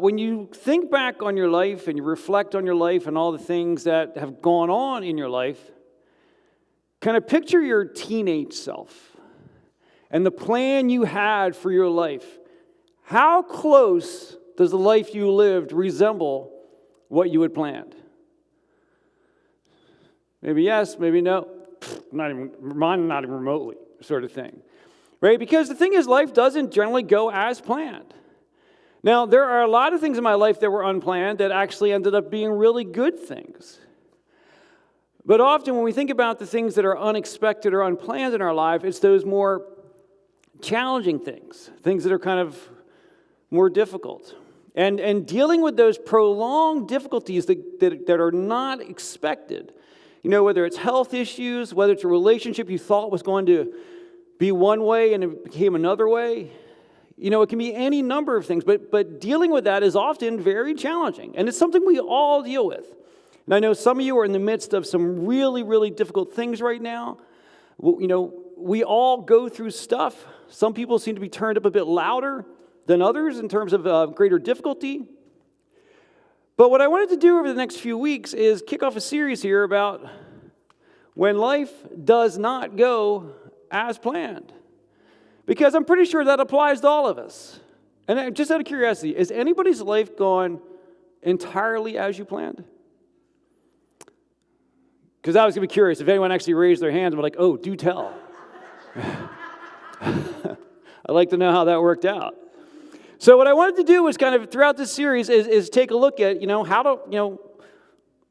When you think back on your life and you reflect on your life and all the things that have gone on in your life, kind of picture your teenage self and the plan you had for your life. How close does the life you lived resemble what you had planned? Maybe yes, maybe no. Not even remotely, sort of thing. Right? Because the thing is, life doesn't generally go as planned. Now, there are a lot of things in my life that were unplanned that actually ended up being really good things. But often when we think about the things that are unexpected or unplanned in our life, it's those more challenging things that are kind of more difficult. And dealing with those prolonged difficulties that are not expected, whether it's health issues, whether it's a relationship you thought was going to be one way and it became another way, it can be any number of things, but dealing with that is often very challenging. And it's something we all deal with. And I know some of you are in the midst of some really, really difficult things right now. We all go through stuff. Some people seem to be turned up a bit louder than others in terms of greater difficulty. But what I wanted to do over the next few weeks is kick off a series here about when life does not go as planned. Because I'm pretty sure that applies to all of us. And just out of curiosity, is anybody's life gone entirely as you planned? Because I was going to be curious. If anyone actually raised their hands and were like, oh, do tell. I'd like to know how that worked out. So what I wanted to do was kind of, throughout this series, is take a look at, how to,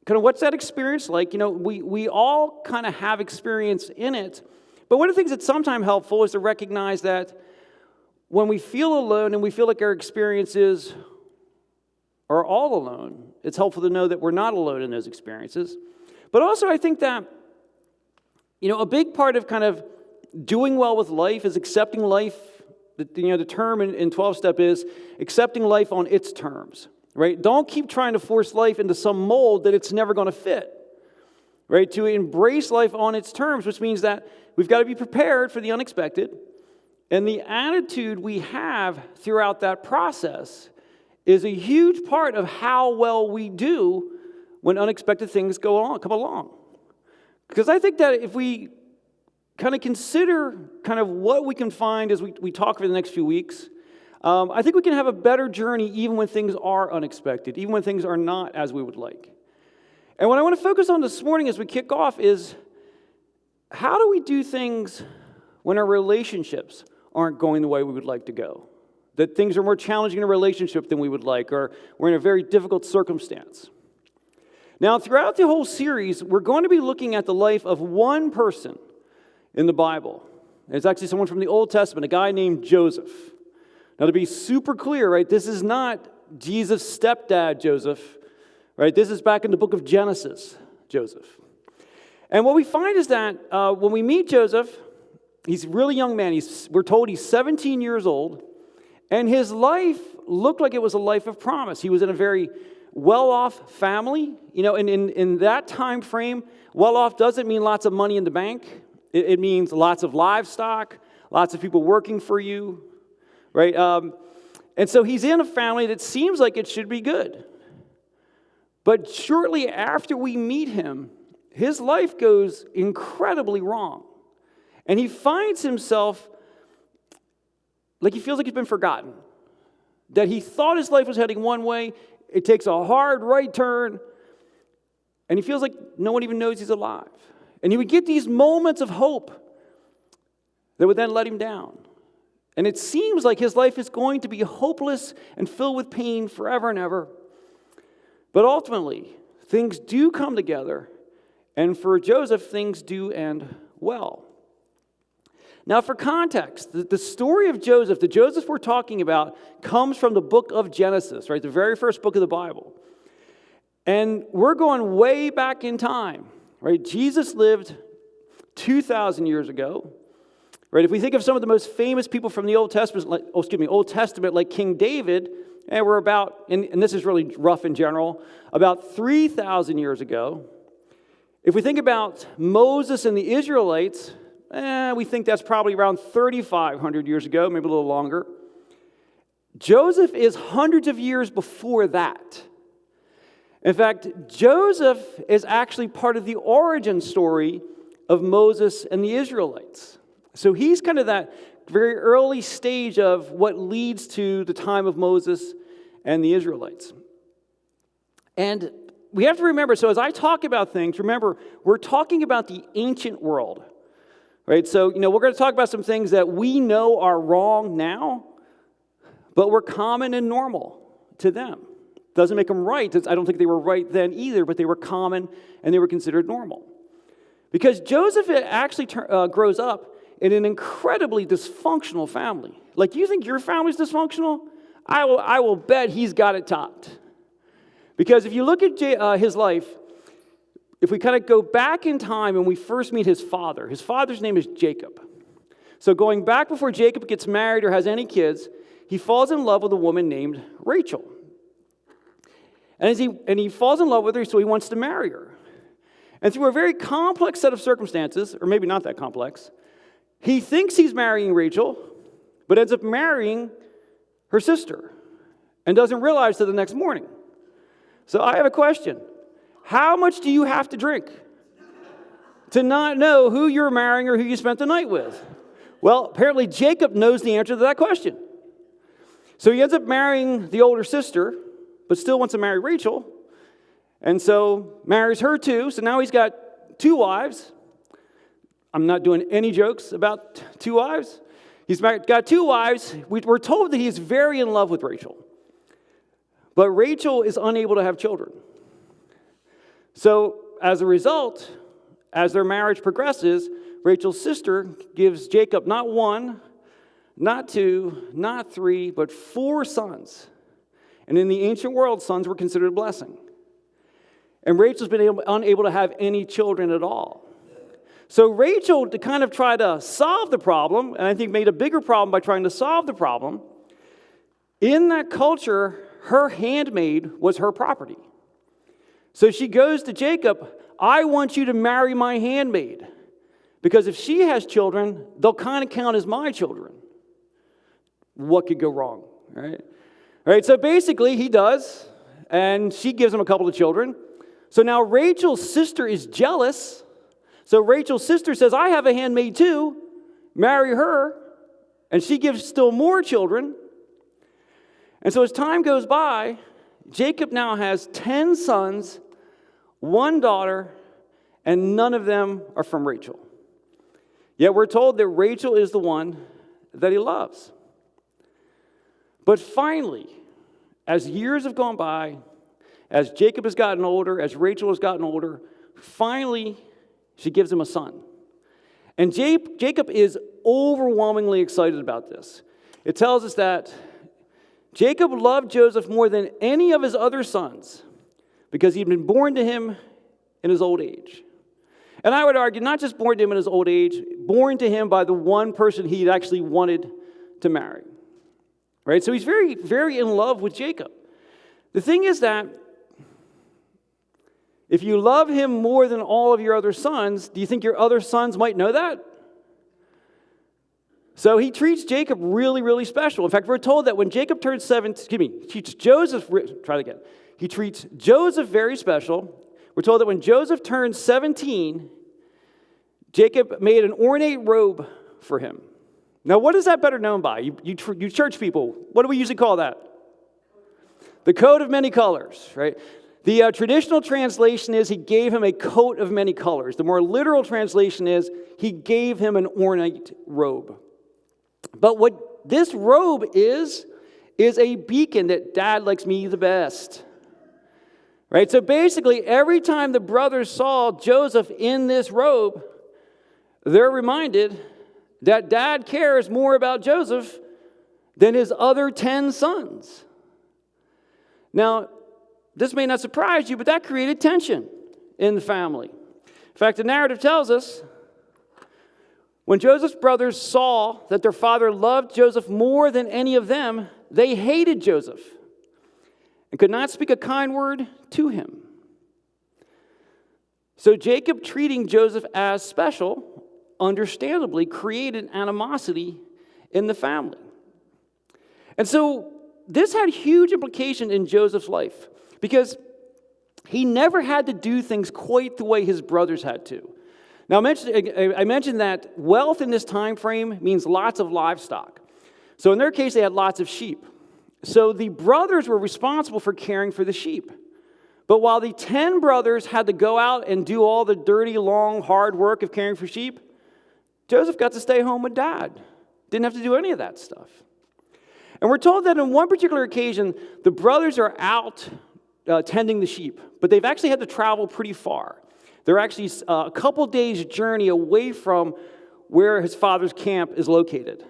kind of what's that experience like? We all kind of have experience in it. But one of the things that's sometimes helpful is to recognize that when we feel alone and we feel like our experiences are all alone, it's helpful to know that we're not alone in those experiences. But also I think that, a big part of kind of doing well with life is accepting life. The term in 12-step is accepting life on its terms, right? Don't keep trying to force life into some mold that it's never going to fit. Right? To embrace life on its terms, which means that we've got to be prepared for the unexpected. And the attitude we have throughout that process is a huge part of how well we do when unexpected things come along. Because I think that if we kind of consider kind of what we can find as we talk for the next few weeks, I think we can have a better journey even when things are unexpected, even when things are not as we would like. And what I want to focus on this morning as we kick off is how do we do things when our relationships aren't going the way we would like to go? That things are more challenging in a relationship than we would like, or we're in a very difficult circumstance. Now, throughout the whole series, we're going to be looking at the life of one person in the Bible. It's actually someone from the Old Testament, a guy named Joseph. Now, to be super clear, right, this is not Jesus' stepdad, Joseph. Right, this is back in the book of Genesis, Joseph. And what we find is that when we meet Joseph, he's a really young man. We're told he's 17 years old, and his life looked like it was a life of promise. He was in a very well-off family. In that time frame, well-off doesn't mean lots of money in the bank. It means lots of livestock, lots of people working for you, right? And so he's in a family that seems like it should be good. But shortly after we meet him, his life goes incredibly wrong. And he finds himself like he feels like he's been forgotten. That he thought his life was heading one way, it takes a hard right turn, and he feels like no one even knows he's alive. And he would get these moments of hope that would then let him down. And it seems like his life is going to be hopeless and filled with pain forever and ever. But ultimately, things do come together, and for Joseph, things do end well. Now, for context, the story of Joseph, the Joseph we're talking about, comes from the book of Genesis, right? The very first book of the Bible. And we're going way back in time, right? Jesus lived 2,000 years ago, right? If we think of some of the most famous people from the Old Testament, like King David, and we're about, and this is really rough in general, about 3,000 years ago. If we think about Moses and the Israelites, we think that's probably around 3,500 years ago, maybe a little longer. Joseph is hundreds of years before that. In fact, Joseph is actually part of the origin story of Moses and the Israelites. So he's kind of that very early stage of what leads to the time of Moses and the Israelites. And we have to remember, so as I talk about things, remember, we're talking about the ancient world, right? So, we're going to talk about some things that we know are wrong now, but were common and normal to them. Doesn't make them right. I don't think they were right then either, but they were common and they were considered normal. Because Joseph actually grows up in an incredibly dysfunctional family. Like, you think your family's dysfunctional? I will bet he's got it topped. Because if you look at his life, if we kind of go back in time and we first meet his father's name is Jacob. So going back before Jacob gets married or has any kids, he falls in love with a woman named Rachel. And he falls in love with her, so he wants to marry her. And through a very complex set of circumstances, or maybe not that complex, he thinks he's marrying Rachel, but ends up marrying her sister and doesn't realize till the next morning. So I have a question. How much do you have to drink to not know who you're marrying or who you spent the night with? Well, apparently Jacob knows the answer to that question. So he ends up marrying the older sister, but still wants to marry Rachel, and so marries her too. So now he's got two wives. I'm not doing any jokes about two wives. He's got two wives. We're told that he's very in love with Rachel. But Rachel is unable to have children. So as a result, as their marriage progresses, Rachel's sister gives Jacob not one, not two, not three, but 4 sons. And in the ancient world, sons were considered a blessing. And Rachel's been unable to have any children at all. So Rachel, to kind of try to solve the problem, and I think made a bigger problem by trying to solve the problem, in that culture, her handmaid was her property. So she goes to Jacob, I want you to marry my handmaid, because if she has children, they'll kind of count as my children. What could go wrong, right? All right, so basically he does, and she gives him a couple of children. So now Rachel's sister is jealous. So Rachel's sister says, I have a handmaid too. Marry her. And she gives still more children. And so as time goes by, Jacob now has 10 sons, 1 daughter, and none of them are from Rachel. Yet we're told that Rachel is the one that he loves. But finally, as years have gone by, as Jacob has gotten older, as Rachel has gotten older, finally she gives him a son. And Jacob is overwhelmingly excited about this. It tells us that Jacob loved Joseph more than any of his other sons because he'd been born to him in his old age. And I would argue, not just born to him in his old age, born to him by the one person he'd actually wanted to marry. Right? So he's very, very in love with Jacob. The thing is that if you love him more than all of your other sons, do you think your other sons might know that? So he treats Jacob really, really special. In fact, we're told that when Jacob turns 17, he treats Joseph very special. We're told that when Joseph turned 17, Jacob made an ornate robe for him. Now, what is that better known by? You church people, what do we usually call that? The coat of many colors, right? The traditional translation is he gave him a coat of many colors. The more literal translation is he gave him an ornate robe. But what this robe is a beacon that Dad likes me the best. Right? So basically, every time the brothers saw Joseph in this robe, they're reminded that Dad cares more about Joseph than his other 10 sons. Now, this may not surprise you, but that created tension in the family. In fact, the narrative tells us when Joseph's brothers saw that their father loved Joseph more than any of them, they hated Joseph and could not speak a kind word to him. So Jacob, treating Joseph as special, understandably created animosity in the family. And so this had huge implications in Joseph's life because he never had to do things quite the way his brothers had to. Now, I mentioned that wealth in this time frame means lots of livestock. So in their case, they had lots of sheep. So the brothers were responsible for caring for the sheep. But while the 10 brothers had to go out and do all the dirty, long, hard work of caring for sheep, Joseph got to stay home with dad. Didn't have to do any of that stuff. And we're told that on one particular occasion, the brothers are out tending the sheep, but they've actually had to travel pretty far. They're actually a couple days' journey away from where his father's camp is located.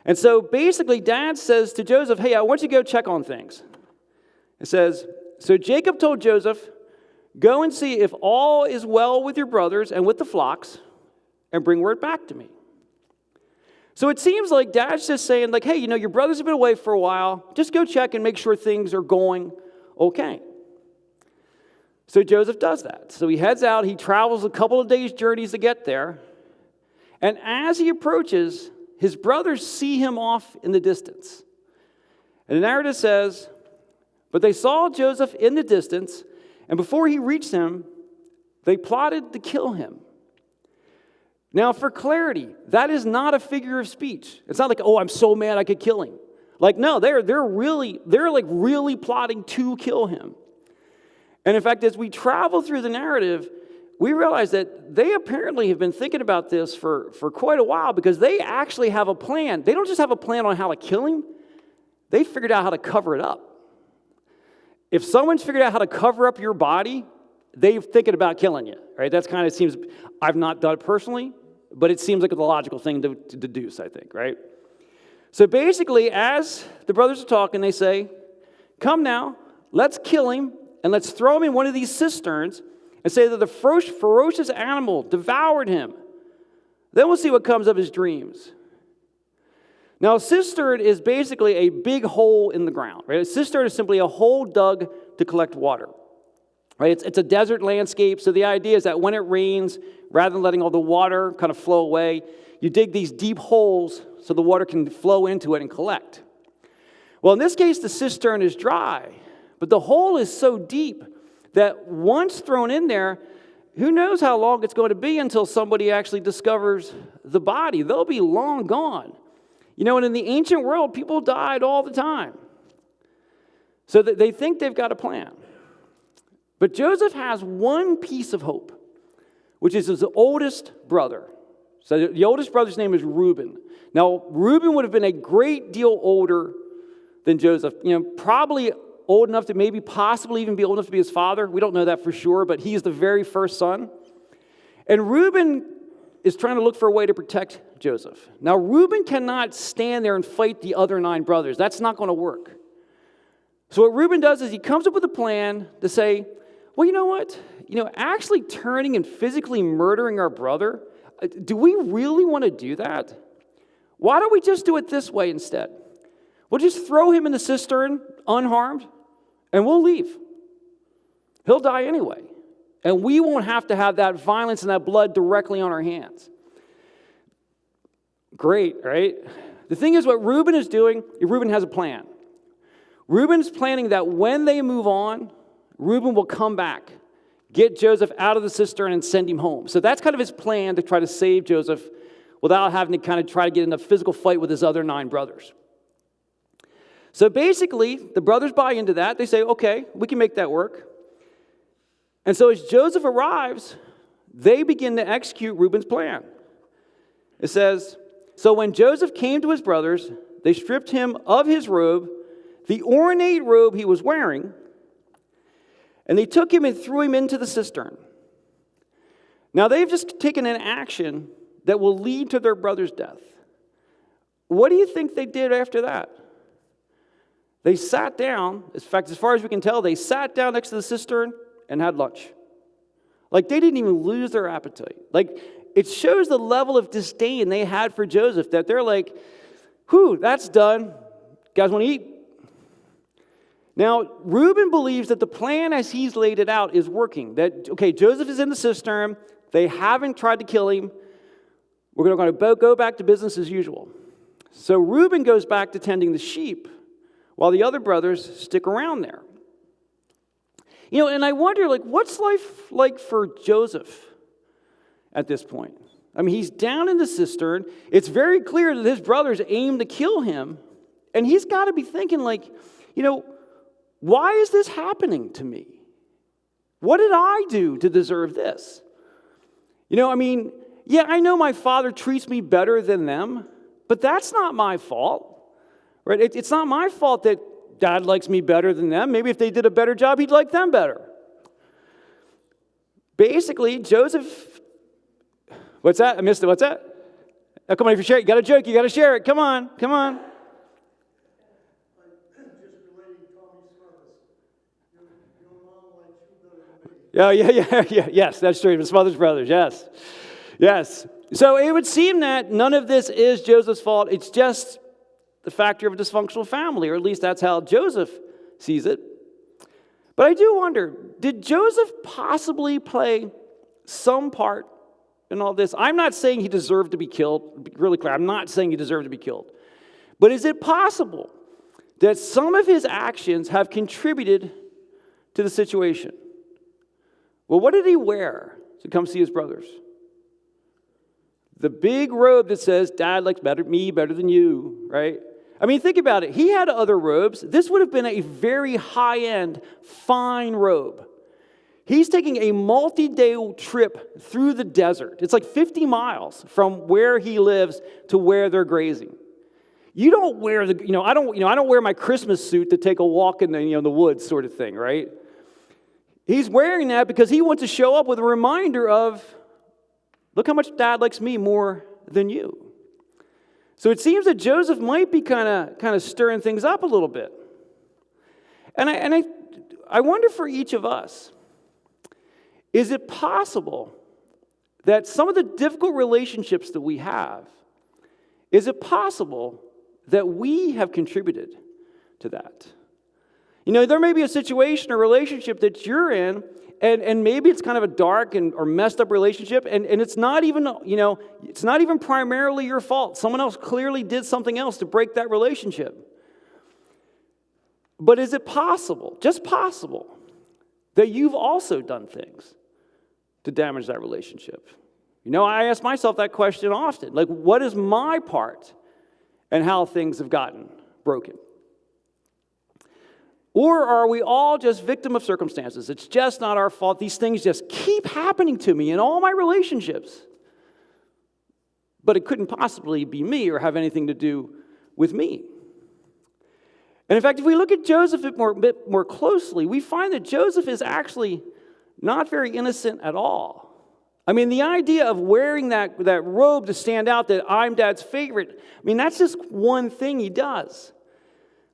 And so basically, dad says to Joseph, hey, I want you to go check on things. It says, so Jacob told Joseph, go and see if all is well with your brothers and with the flocks, and bring word back to me. So it seems like dad's just saying, like, hey, your brothers have been away for a while. Just go check and make sure things are going okay. So Joseph does that. So he heads out. He travels a couple of days' journeys to get there. And as he approaches, his brothers see him off in the distance. And the narrative says, but they saw Joseph in the distance, and before he reached him, they plotted to kill him. Now, for clarity, that is not a figure of speech. It's not like, oh, I'm so mad I could kill him. Like, no, they're really plotting to kill him. And in fact, as we travel through the narrative, we realize that they apparently have been thinking about this for quite a while because they actually have a plan. They don't just have a plan on how to kill him. They figured out how to cover it up. If someone's figured out how to cover up your body, they're thinking about killing you, right? That's kind of seems, I've not done it personally, but it seems like the logical thing to deduce, I think, right? So basically, as the brothers are talking, they say, come now, let's kill him, and let's throw him in one of these cisterns and say that the ferocious animal devoured him. Then we'll see what comes of his dreams. Now, a cistern is basically a big hole in the ground, right? A cistern is simply a hole dug to collect water, right? It's a desert landscape, so the idea is that when it rains, rather than letting all the water kind of flow away, you dig these deep holes so the water can flow into it and collect. Well, in this case, the cistern is dry, but the hole is so deep that once thrown in there, who knows how long it's going to be until somebody actually discovers the body. They'll be long gone. And in the ancient world, people died all the time. So that they think they've got a plan. But Joseph has one piece of hope, which is his oldest brother. So the oldest brother's name is Reuben. Now, Reuben would have been a great deal older than Joseph. Probably old enough to maybe possibly even be old enough to be his father. We don't know that for sure, but he's the very first son. And Reuben is trying to look for a way to protect Joseph. Now, Reuben cannot stand there and fight the other 9 brothers. That's not going to work. So what Reuben does is he comes up with a plan to say, well, you know what? Actually turning and physically murdering our brother, do we really want to do that? Why don't we just do it this way instead? We'll just throw him in the cistern unharmed, and we'll leave. He'll die anyway. And we won't have to have that violence and that blood directly on our hands. Great, right? The thing is, what Reuben is doing, Reuben has a plan. Reuben's planning that when they move on, Reuben will come back, get Joseph out of the cistern and send him home. So that's kind of his plan to try to save Joseph without having to kind of try to get in a physical fight with his other 9 brothers. So basically, the brothers buy into that. They say, okay, we can make that work. And so as Joseph arrives, they begin to execute Reuben's plan. It says, so when Joseph came to his brothers, they stripped him of his robe, the ornate robe he was wearing, and they took him and threw him into the cistern. Now they've just taken an action that will lead to their brother's death. What do you think they did after that? They sat down, in fact, as far as we can tell, they sat down next to the cistern and had lunch. Like, they didn't even lose their appetite. Like, it shows the level of disdain they had for Joseph, that they're like, whew, that's done. You guys want to eat? Now, Reuben believes that the plan as he's laid it out is working. That, okay, Joseph is in the cistern. They haven't tried to kill him. We're going to go back to business as usual. So Reuben goes back to tending the sheep, while the other brothers stick around there. And I wonder, what's life like for Joseph at this point? I mean, he's down in the cistern. It's very clear that his brothers aim to kill him. And he's got to be thinking, why is this happening to me? What did I do to deserve this? I know my father treats me better than them, but that's not my fault, right? It's not my fault that Dad likes me better than them. Maybe if they did a better job, he'd like them better. Basically, Joseph, what's that? I missed it. What's that? Oh, come on, if you share it, you got a joke, you got to share it. Come on. Oh, yeah. Yes, that's true. His mother's brothers, yes. So it would seem that none of this is Joseph's fault. It's just the factor of a dysfunctional family, or at least that's how Joseph sees it. But I do wonder, did Joseph possibly play some part in all this? I'm not saying he deserved to be killed. To be really clear, I'm not saying he deserved to be killed. But is it possible that some of his actions have contributed to the situation? Well, what did he wear to come see his brothers? The big robe that says, Dad likes me better than you, right? Think about it. He had other robes. This would have been a very high-end, fine robe. He's taking a multi-day trip through the desert. It's like 50 miles from where he lives to where they're grazing. You don't wear I don't wear my Christmas suit to take a walk in the woods sort of thing, right? He's wearing that because he wants to show up with a reminder of, look how much Dad likes me more than you. So it seems that Joseph might be kind of stirring things up a little bit. And I wonder for each of us, is it possible that some of the difficult relationships that we have, is it possible that we have contributed to that? There may be a situation or relationship that you're in, and maybe it's kind of a dark or messed up relationship, and it's not even, it's not even primarily your fault. Someone else clearly did something else to break that relationship. But is it possible, just possible, that you've also done things to damage that relationship? I ask myself that question often. What is my part in how things have gotten broken? Or are we all just victim of circumstances? It's just not our fault. These things just keep happening to me in all my relationships. But it couldn't possibly be me or have anything to do with me. And in fact, if we look at Joseph a bit more closely, we find that Joseph is actually not very innocent at all. The idea of wearing that robe to stand out that I'm Dad's favorite, that's just one thing he does.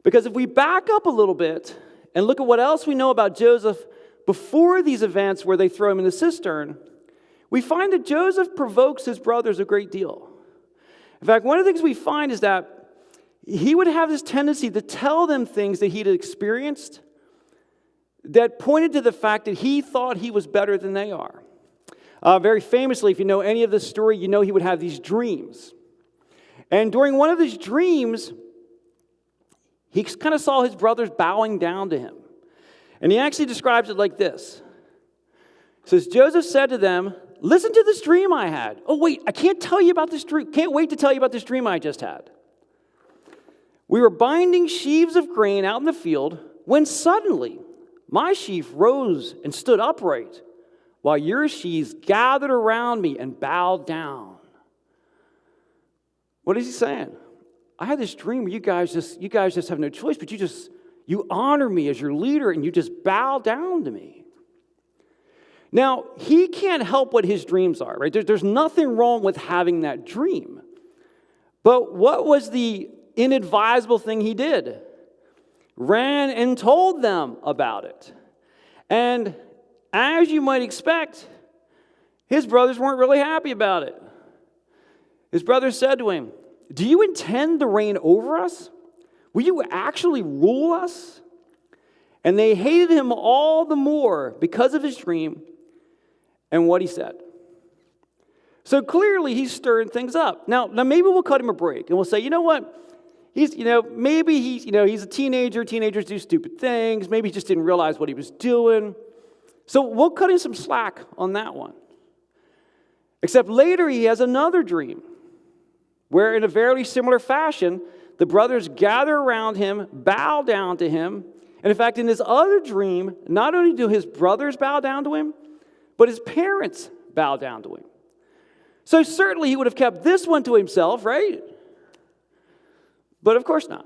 Because if we back up a little bit and look at what else we know about Joseph before these events where they throw him in the cistern, we find that Joseph provokes his brothers a great deal. In fact, one of the things we find is that he would have this tendency to tell them things that he'd experienced that pointed to the fact that he thought he was better than they are. Very famously, if you know any of this story, he would have these dreams. And during one of his dreams, he kind of saw his brothers bowing down to him. And he actually describes it like this. He says, Joseph said to them, listen to this dream I had. Oh, wait, I can't tell you about this dream. Can't wait to tell you about this dream I just had. We were binding sheaves of grain out in the field when suddenly my sheaf rose and stood upright while your sheaves gathered around me and bowed down. What is he saying? I had this dream where you guys just have no choice, but you honor me as your leader and you just bow down to me. Now, he can't help what his dreams are, right? There's nothing wrong with having that dream. But what was the inadvisable thing he did? Ran and told them about it. And as you might expect, his brothers weren't really happy about it. His brothers said to him, do you intend to reign over us? Will you actually rule us? And they hated him all the more because of his dream and what he said. So clearly he's stirring things up. Now maybe we'll cut him a break and we'll say, you know what? Maybe he's a teenager. Teenagers do stupid things. Maybe he just didn't realize what he was doing. So we'll cut him some slack on that one. Except later he has another dream where in a very similar fashion, the brothers gather around him, bow down to him. And in fact, in this other dream, not only do his brothers bow down to him, but his parents bow down to him. So certainly he would have kept this one to himself, right? But of course not.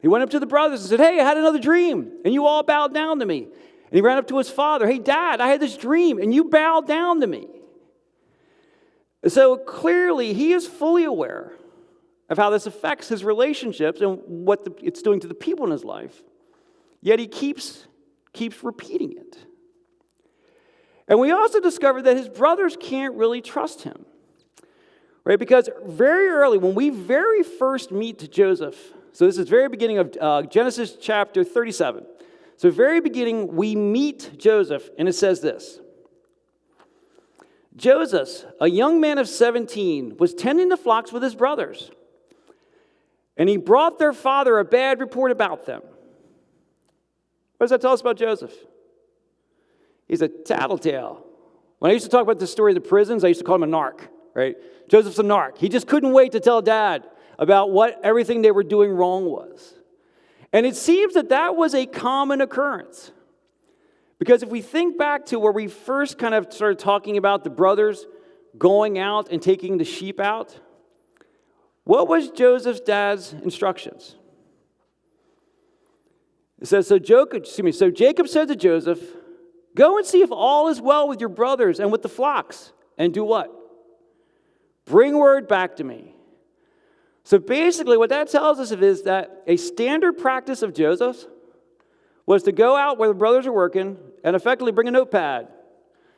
He went up to the brothers and said, hey, I had another dream, and you all bowed down to me. And he ran up to his father, hey, Dad, I had this dream, and you bowed down to me. So clearly, he is fully aware of how this affects his relationships and what it's doing to the people in his life. Yet he keeps repeating it. And we also discovered that his brothers can't really trust him. Right? Because very early, when we very first meet Joseph, so this is very beginning of Genesis chapter 37. So very beginning, we meet Joseph, and it says this. Joseph, a young man of 17, was tending the flocks with his brothers. And he brought their father a bad report about them. What does that tell us about Joseph? He's a tattletale. When I used to talk about the story of the prisons, I used to call him a narc, right? Joseph's a narc. He just couldn't wait to tell Dad about what everything they were doing wrong was. And it seems that was a common occurrence. Because if we think back to where we first kind of started talking about the brothers going out and taking the sheep out, what was Joseph's dad's instructions? It says, so Jacob said to Joseph, go and see if all is well with your brothers and with the flocks, and do what? Bring word back to me. So basically what that tells us is that a standard practice of Joseph's was to go out where the brothers are working and effectively bring a notepad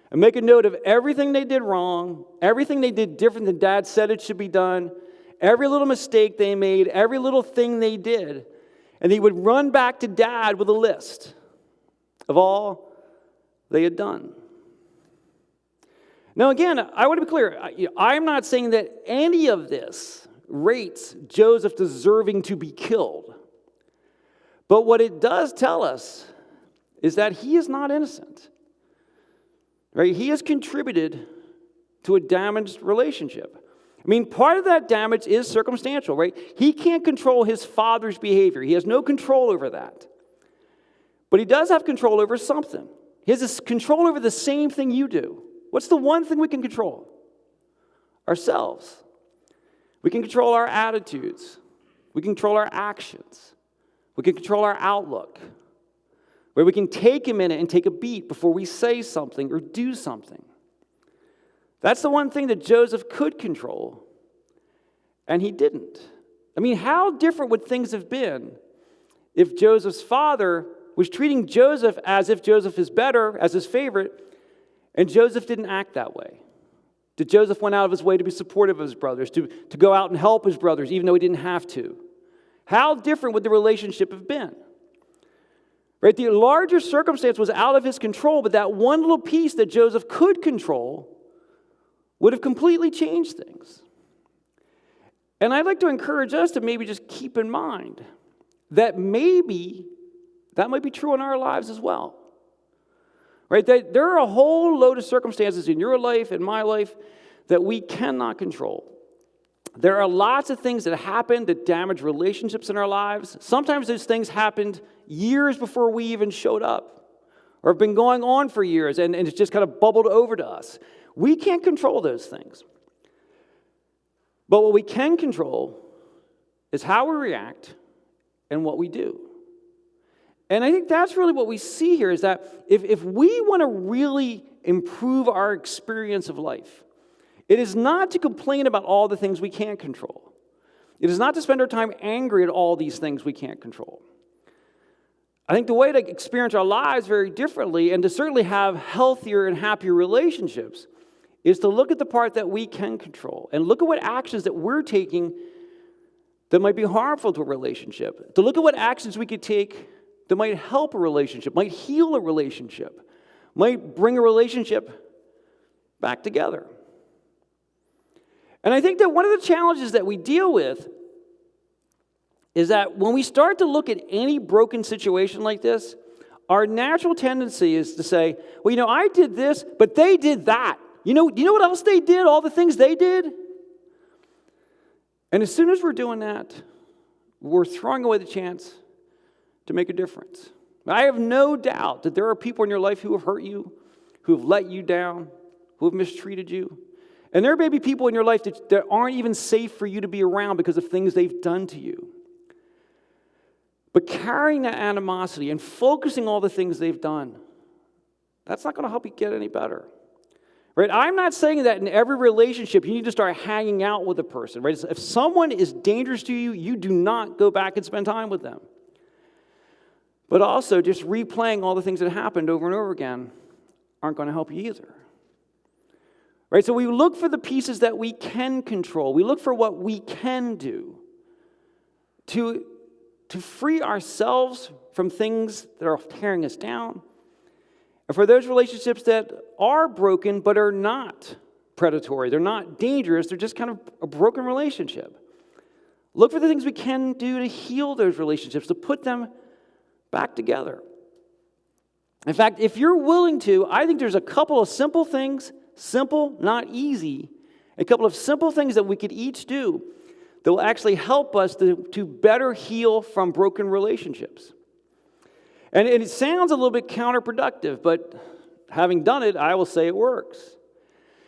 and make a note of everything they did wrong, everything they did different than Dad said it should be done, every little mistake they made, every little thing they did. And he would run back to Dad with a list of all they had done. Now again, I want to be clear. I'm not saying that any of this rates Joseph deserving to be killed. But what it does tell us is that he is not innocent. Right? He has contributed to a damaged relationship. I mean, part of that damage is circumstantial, right? He can't control his father's behavior. He has no control over that. But he does have control over something. He has this control over the same thing you do. What's the one thing we can control? Ourselves. We can control our attitudes. We can control our actions. We can control our outlook. Where we can take a minute and take a beat before we say something or do something. That's the one thing that Joseph could control, and he didn't. I mean, how different would things have been if Joseph's father was treating Joseph as if Joseph is better, as his favorite, and Joseph didn't act that way? Did Joseph went out of his way to be supportive of his brothers, to go out and help his brothers, even though he didn't have to? How different would the relationship have been? Right? The larger circumstance was out of his control, but that one little piece that Joseph could control would have completely changed things. And I'd like to encourage us to maybe just keep in mind that maybe that might be true in our lives as well. Right? That there are a whole load of circumstances in your life and my life that we cannot control. There are lots of things that happen that damage relationships in our lives. Sometimes those things happened years before we even showed up, or have been going on for years, and it's just kind of bubbled over to us. We can't control those things. But what we can control is how we react and what we do. And I think that's really what we see here, is that if we want to really improve our experience of life, it is not to complain about all the things we can't control. It is not to spend our time angry at all these things we can't control. I think the way to experience our lives very differently and to certainly have healthier and happier relationships is to look at the part that we can control and look at what actions that we're taking that might be harmful to a relationship. To look at what actions we could take that might help a relationship, might heal a relationship, might bring a relationship back together. And I think that one of the challenges that we deal with is that when we start to look at any broken situation like this, our natural tendency is to say, well, I did this, but they did that. Do you know what else they did? All the things they did? And as soon as we're doing that, we're throwing away the chance to make a difference. I have no doubt that there are people in your life who have hurt you, who have let you down, who have mistreated you. And there may be people in your life that aren't even safe for you to be around because of things they've done to you. But carrying that animosity and focusing all the things they've done, that's not going to help you get any better. Right? I'm not saying that in every relationship you need to start hanging out with a person. Right? If someone is dangerous to you, you do not go back and spend time with them. But also, just replaying all the things that happened over and over again aren't going to help you either. Right? So we look for the pieces that we can control. We look for what we can do to free ourselves from things that are tearing us down. And for those relationships that are broken but are not predatory, they're not dangerous, they're just kind of a broken relationship. Look for the things we can do to heal those relationships, to put them back together. In fact, if you're willing to, I think there's a couple of simple things, simple, not easy, a couple of simple things that we could each do that will actually help us to better heal from broken relationships. And it sounds a little bit counterproductive, but having done it, I will say it works.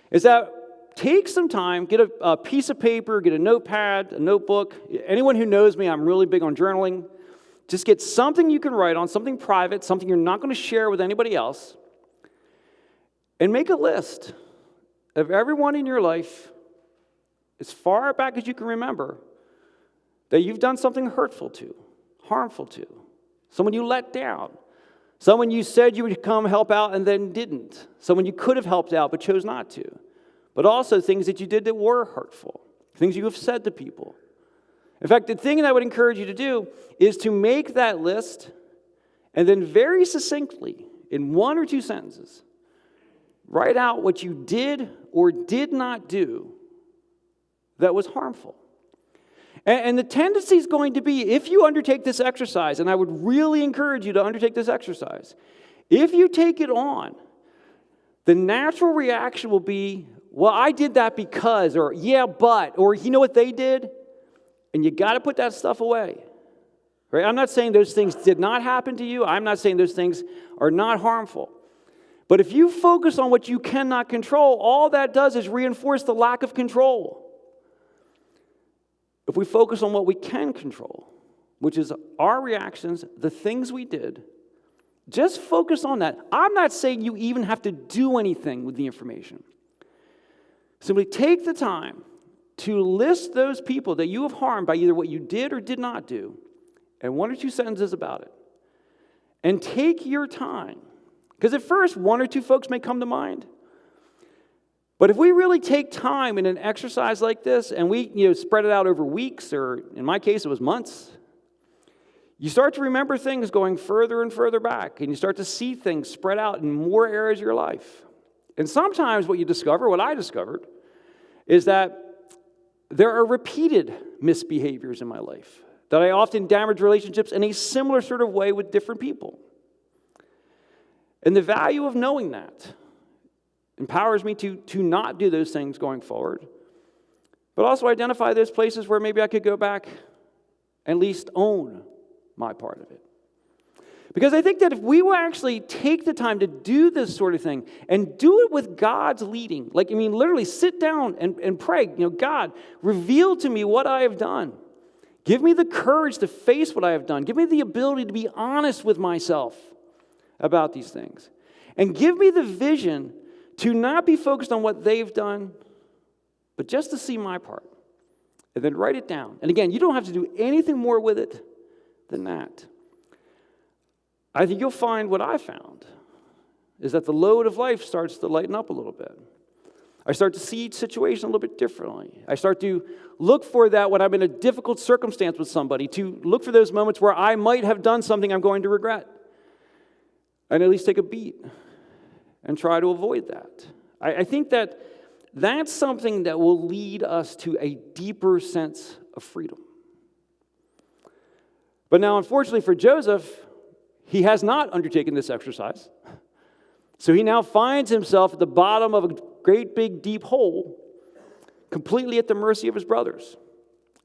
Is that take some time, get a piece of paper, get a notepad, a notebook. Anyone who knows me, I'm really big on journaling. Just get something you can write on, something private, something you're not going to share with anybody else, and make a list of everyone in your life, as far back as you can remember, that you've done something hurtful to, harmful to, someone you let down, someone you said you would come help out and then didn't, someone you could have helped out but chose not to, but also things that you did that were hurtful, things you have said to people. In fact, the thing that I would encourage you to do is to make that list and then very succinctly, in 1 or 2 sentences, write out what you did or did not do that was harmful. And the tendency is going to be, if you undertake this exercise, and I would really encourage you to undertake this exercise, if you take it on, the natural reaction will be, well, I did that because, or yeah, but, or you know what they did? And you got to put that stuff away. Right? I'm not saying those things did not happen to you. I'm not saying those things are not harmful. But if you focus on what you cannot control, all that does is reinforce the lack of control. If we focus on what we can control, which is our reactions, the things we did, just focus on that. I'm not saying you even have to do anything with the information. Simply take the time to list those people that you have harmed by either what you did or did not do, and 1 or 2 sentences about it. And take your time. Because at first, 1 or 2 folks may come to mind. But if we really take time in an exercise like this, and we spread it out over weeks, or in my case, it was months, you start to remember things going further and further back, and you start to see things spread out in more areas of your life. And sometimes what you discover, what I discovered, is that there are repeated misbehaviors in my life, that I often damage relationships in a similar sort of way with different people. And the value of knowing that empowers me to not do those things going forward, but also identify those places where maybe I could go back and at least own my part of it. Because I think that if we will actually take the time to do this sort of thing and do it with God's leading, literally sit down and pray, God, reveal to me what I have done. Give me the courage to face what I have done. Give me the ability to be honest with myself about these things. And give me the vision to not be focused on what they've done, but just to see my part. And then write it down. And again, you don't have to do anything more with it than that. I think you'll find what I found is that the load of life starts to lighten up a little bit. I start to see each situation a little bit differently. I start to look for that when I'm in a difficult circumstance with somebody, to look for those moments where I might have done something I'm going to regret. And at least take a beat and try to avoid that. I think that that's something that will lead us to a deeper sense of freedom. But now, unfortunately for Joseph, he has not undertaken this exercise. So he now finds himself at the bottom of a great big deep hole, completely at the mercy of his brothers.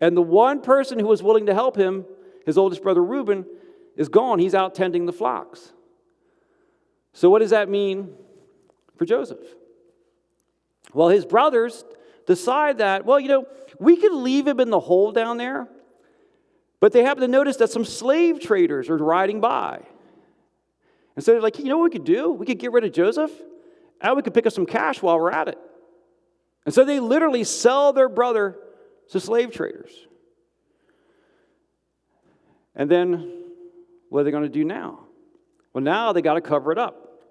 And the one person who was willing to help him, his oldest brother Reuben, is gone. He's out tending the flocks. So what does that mean for Joseph? Well, his brothers decide that, we could leave him in the hole down there, but they happen to notice that some slave traders are riding by. And so they're like, what we could do? We could get rid of Joseph, and we could pick up some cash while we're at it. And so they literally sell their brother to slave traders. And then what are they going to do now? Well, now they got to cover it up.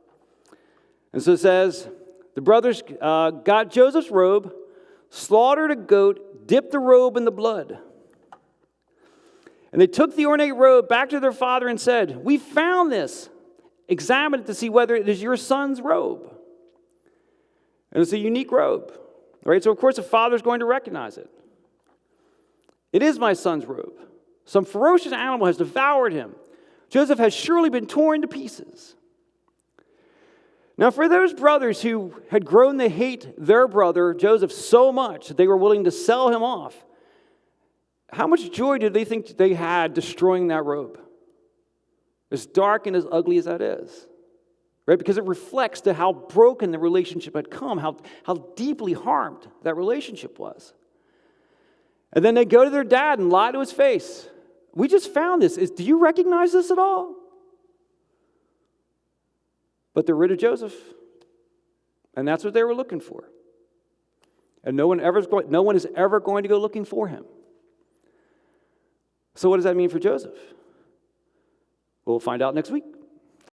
And so it says, the brothers got Joseph's robe, slaughtered a goat, dipped the robe in the blood. And they took the ornate robe back to their father and said, "We found this. Examine it to see whether it is your son's robe." And it's a unique robe, right? So, of course, the father's going to recognize it. "It is my son's robe. Some ferocious animal has devoured him. Joseph has surely been torn to pieces." Now, for those brothers who had grown to hate their brother, Joseph, so much that they were willing to sell him off, how much joy did they think they had destroying that robe? As dark and as ugly as that is, right? Because it reflects to how broken the relationship had come, how deeply harmed that relationship was. And then they go to their dad and lie to his face. "We just found this. Do you recognize this at all?" But they're rid of Joseph. And that's what they were looking for. And no one is ever going to go looking for him. So what does that mean for Joseph? We'll find out next week.